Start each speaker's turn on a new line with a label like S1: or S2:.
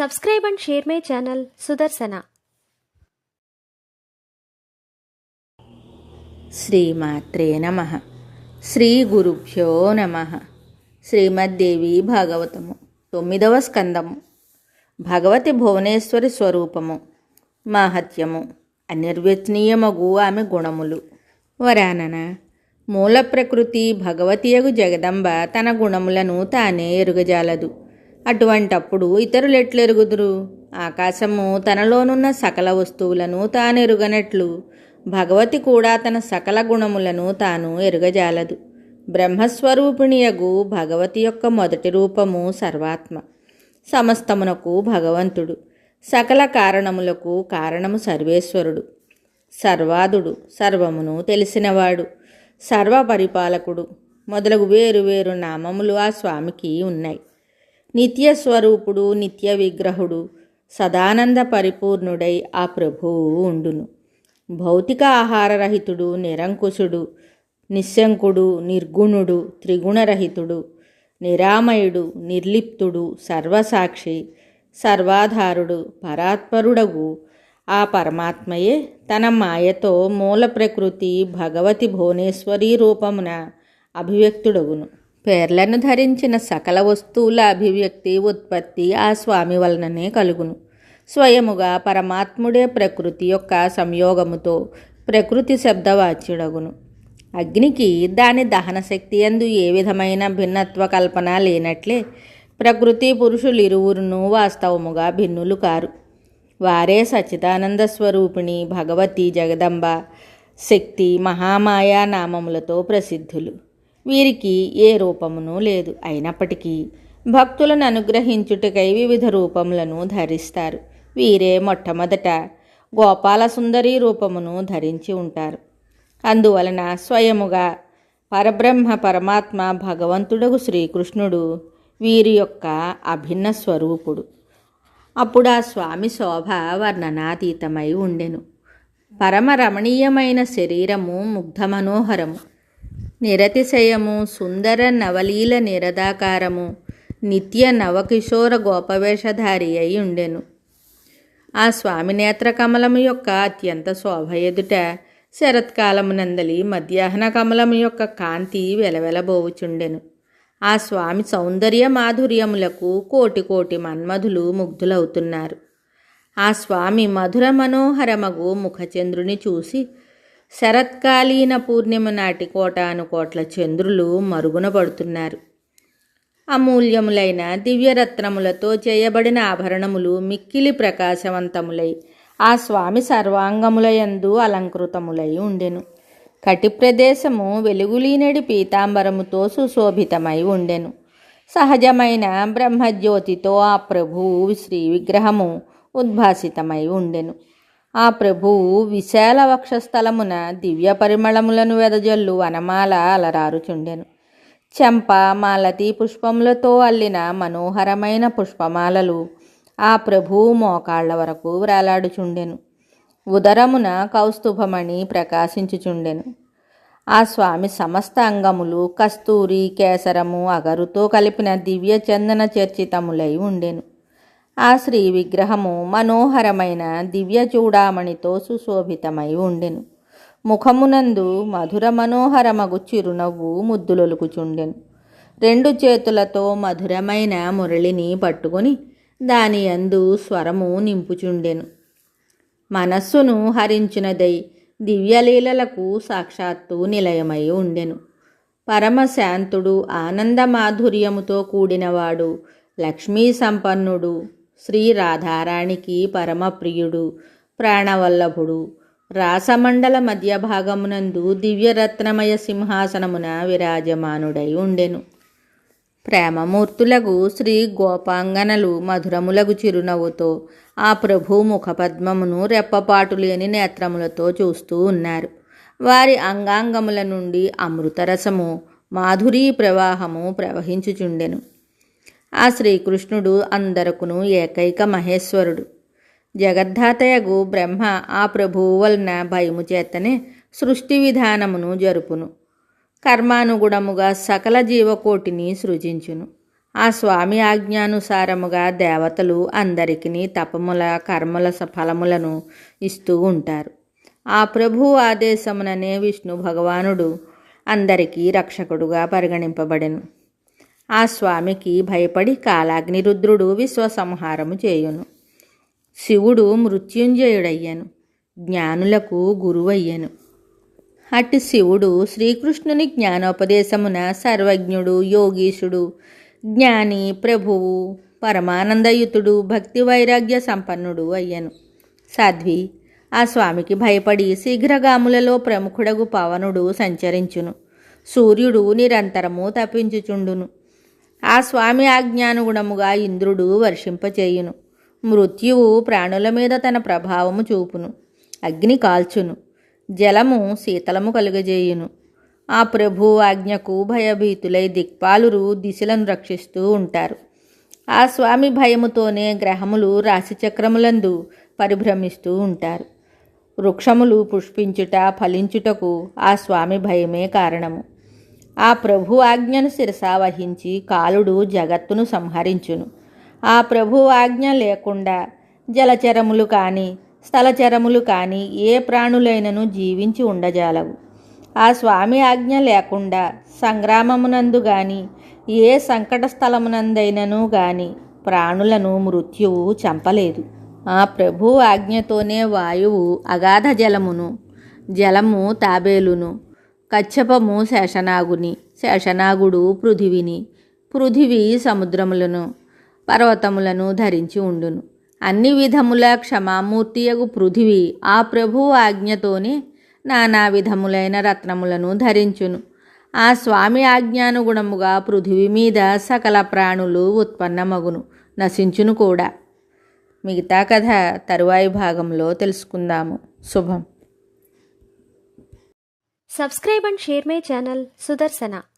S1: Subscribe and share my channel Sudarsana.
S2: శ్రీమాత్రే నమః. శ్రీ గురుభ్యో నమః. శ్రీమద్దేవి భాగవతము 9వ స్కందము. భగవతి భువనేశ్వరి స్వరూపము, మాహత్యము, అనిర్వచనీయమగు ఆమె గుణములు. వరానన మూల ప్రకృతి భగవతియగు జగదంబ తన గుణములను తానే ఎరుగజాలదు. అటువంటప్పుడు ఇతరులెట్లెరుగుదురు? ఆకాశము తనలోనున్న సకల వస్తువులను తానెరుగనట్లు భగవతి కూడా తన సకల గుణములను తాను ఎరుగజాలదు. బ్రహ్మస్వరూపిణియగు భగవతి యొక్క మొదటి రూపము సర్వాత్మ, సమస్తమునకు భగవంతుడు, సకల కారణములకు కారణము సర్వేశ్వరుడు, సర్వాదుడు, సర్వమును తెలిసినవాడు, సర్వపరిపాలకుడు మొదలగు వేరు నామములు ఆ స్వామికి ఉన్నాయి. నిత్యస్వరూపుడు, నిత్య విగ్రహుడు, సదానంద పరిపూర్ణుడై ఆ ప్రభువు ఉండును. భౌతిక ఆహారరహితుడు, నిరంకుశుడు, నిశ్శంకుడు, నిర్గుణుడు, త్రిగుణరహితుడు, నిరామయుడు, నిర్లిప్తుడు, సర్వసాక్షి, సర్వాధారుడు, పరాత్పరుడగు ఆ పరమాత్మయే తన మాయతో మూల ప్రకృతి భగవతి భువనేశ్వరీ రూపమున అభివ్యక్తుడగును. పేర్లను ధరించిన సకల వస్తువుల అభివ్యక్తి, ఉత్పత్తి ఆ స్వామి వలననే కలుగును. స్వయముగా పరమాత్ముడే ప్రకృతి యొక్క సంయోగముతో ప్రకృతి శబ్దవాచ్యుడగును. అగ్నికి దాని దహన శక్తి యందు ఏ విధమైన భిన్నత్వ కల్పన లేనట్లే ప్రకృతి పురుషులిరువురును వాస్తవముగా భిన్నులు కారు. వారే సచ్చిదానంద స్వరూపిణి భగవతి జగదంబ, శక్తి, మహామాయా నామములతో ప్రసిద్ధులు. వీరికి ఏ రూపమును లేదు. అయినప్పటికీ భక్తులను అనుగ్రహించుటకై వివిధ రూపములను ధరిస్తారు. వీరే మొట్టమొదట గోపాల సుందరి రూపమును ధరించి ఉంటారు. అందువలన స్వయముగా పరబ్రహ్మ పరమాత్మ భగవంతుడగు శ్రీకృష్ణుడు వీరి యొక్క అభిన్న స్వరూపుడు. అప్పుడు ఆ స్వామి శోభ వర్ణనాతీతమై ఉండెను. పరమ రమణీయమైన శరీరము ముగ్ధ మనోహరము, నిరతిశయము, సుందర నవలీల నిరదాకారము, నిత్య నవకిషోర గోపవేషధారి అయి ఉండెను. ఆ స్వామి నేత్రకమలము యొక్క అత్యంత శోభ ఎదుట శరత్కాలమునందలి మధ్యాహ్న కమలము యొక్క కాంతి వెలవెలబోవుచుండెను. ఆ స్వామి సౌందర్య మాధుర్యములకు కోటి కోటి మన్మధులు ముగ్ధులవుతున్నారు. ఆ స్వామి మధుర మనోహరమగు ముఖచంద్రుని చూసి శరత్కాలీన పూర్ణిమ నాటి కోటాను కోట్ల చంద్రులు మరుగున పడుతున్నారు. అమూల్యములైన దివ్యరత్నములతో చేయబడిన ఆభరణములు మిక్కిలి ప్రకాశవంతములై ఆ స్వామి సర్వాంగములయందు అలంకృతములై ఉండెను. కటి ప్రదేశము వెలుగులీనడి పీతాంబరముతో సుశోభితమై ఉండెను. సహజమైన బ్రహ్మజ్యోతితో ఆ ప్రభువు శ్రీ విగ్రహము ఉద్భాసితమై ఉండెను. ఆ ప్రభువు విశాల వక్షస్థలమున దివ్య పరిమళములను వెదజల్లు వనమాల అలరారుచుండెను. చెంప, మాలతీ పుష్పములతో అల్లిన మనోహరమైన పుష్పమాలలు ఆ ప్రభువు మోకాళ్ల వరకు వ్రేలాడుచుండెను. ఉదరమున కౌస్తుభమణి ప్రకాశించుచుండెను. ఆ స్వామి సమస్త అంగములు కస్తూరి, కేసరము, అగరుతో కలిపిన దివ్య చందన చర్చితములై ఉండెను. ఆ శ్రీ విగ్రహము మనోహరమైన దివ్య చూడామణితో సుశోభితమై ఉండెను. ముఖమునందు మధుర మనోహరమగు చిరునవ్వు ముద్దులొలుకుచుండెను. 2 చేతులతో మధురమైన మురళిని పట్టుకొని దాని యందు స్వరము నింపుచుండెను. మనస్సును హరించినదై దివ్యలీలలకు సాక్షాత్తు నిలయమై ఉండెను. పరమశాంతుడు, ఆనంద మాధుర్యముతో కూడినవాడు, లక్ష్మీ సంపన్నుడు, శ్రీ రాధారాణికి పరమప్రియుడు, ప్రాణవల్లభుడు, రాసమండల మధ్య భాగమునందు దివ్యరత్నమయ సింహాసనమున విరాజమానుడై ఉండెను. ప్రేమమూర్తులగు శ్రీ గోపాంగనలు మధురములగు చిరునవ్వుతో ఆ ప్రభు ముఖపద్మమును రెప్పపాటు లేని నేత్రములతో చూస్తూ ఉన్నారు. వారి అంగాంగముల నుండి అమృతరసము, మాధురీ ప్రవాహము ప్రవహించుచుండెను. ఆ శ్రీకృష్ణుడు అందరకును ఏకైక మహేశ్వరుడు. జగద్ధాతయగు బ్రహ్మ ఆ ప్రభువు వలన భయము చేతనే సృష్టి విధానమును జరుపును. కర్మానుగుణముగా సకల జీవకోటిని సృజించును. ఆ స్వామి ఆజ్ఞానుసారముగా దేవతలు అందరికీ తపముల కర్మల ఫలములను ఇస్తూ ఉంటారు. ఆ ప్రభు ఆదేశముననే విష్ణు భగవానుడు అందరికీ రక్షకుడుగా పరిగణింపబడెను. ఆ స్వామికి భయపడి కాలాగ్నిరుద్రుడు విశ్వసంహారము చేయును. శివుడు మృత్యుంజయుడయ్యను, జ్ఞానులకు గురువయ్యను. అట్టి శివుడు శ్రీకృష్ణుని జ్ఞానోపదేశమున సర్వజ్ఞుడు, యోగీశుడు, జ్ఞాని, ప్రభువు, పరమానందయుతుడు, భక్తి వైరాగ్య సంపన్నుడు అయ్యను. సాధ్వి, ఆ స్వామికి భయపడి శీఘ్రగాములలో ప్రముఖుడగు పవనుడు సంచరించును. సూర్యుడు నిరంతరము తప్పించుచుండును. ఆ స్వామి ఆజ్ఞానుగుణముగా ఇంద్రుడు వర్షింపచేయును. మృత్యువు ప్రాణుల మీద తన ప్రభావము చూపును. అగ్ని కాల్చును, జలము శీతలము కలుగజేయును. ఆ ప్రభు ఆజ్ఞకు భయభీతులై దిక్పాలురు దిశలను రక్షిస్తూ ఉంటారు. ఆ స్వామి భయముతోనే గ్రహములు రాశిచక్రములందు పరిభ్రమిస్తూ ఉంటారు. వృక్షములు పుష్పించుట ఫలించుటకు ఆ స్వామి భయమే కారణము. ఆ ప్రభు ఆజ్ఞను శిరసా వహించి కాలుడు జగత్తును సంహరించును. ఆ ప్రభు ఆజ్ఞ లేకుండా జలచరములు కానీ స్థలచరములు కానీ ఏ ప్రాణులైనను జీవించి ఉండజాలవు. ఆ స్వామి ఆజ్ఞ లేకుండా సంగ్రామమునందు గాని ఏ సంకట స్థలమునందైనను గాని ప్రాణులను మృత్యువు చంపలేదు. ఆ ప్రభు ఆజ్ఞతోనే వాయువు అగాధ జలమును, జలము తాబేలును, కచ్చపము శేషనాగుని, శేషనాగుడు పృథివిని, పృథివీ సముద్రములను, పర్వతములను ధరించి ఉండును. అన్ని విధముల క్షమామూర్తియగు పృథివి ఆ ప్రభు ఆజ్ఞతోనే నానా విధములైన రత్నములను ధరించును. ఆ స్వామి ఆజ్ఞానుగుణముగా పృథివి మీద సకల ప్రాణులు ఉత్పన్నమగును, నశించును కూడా. మిగతా కథ తరువాయి భాగంలో తెలుసుకుందాము. శుభం.
S1: Subscribe and share my channel Sudarsana.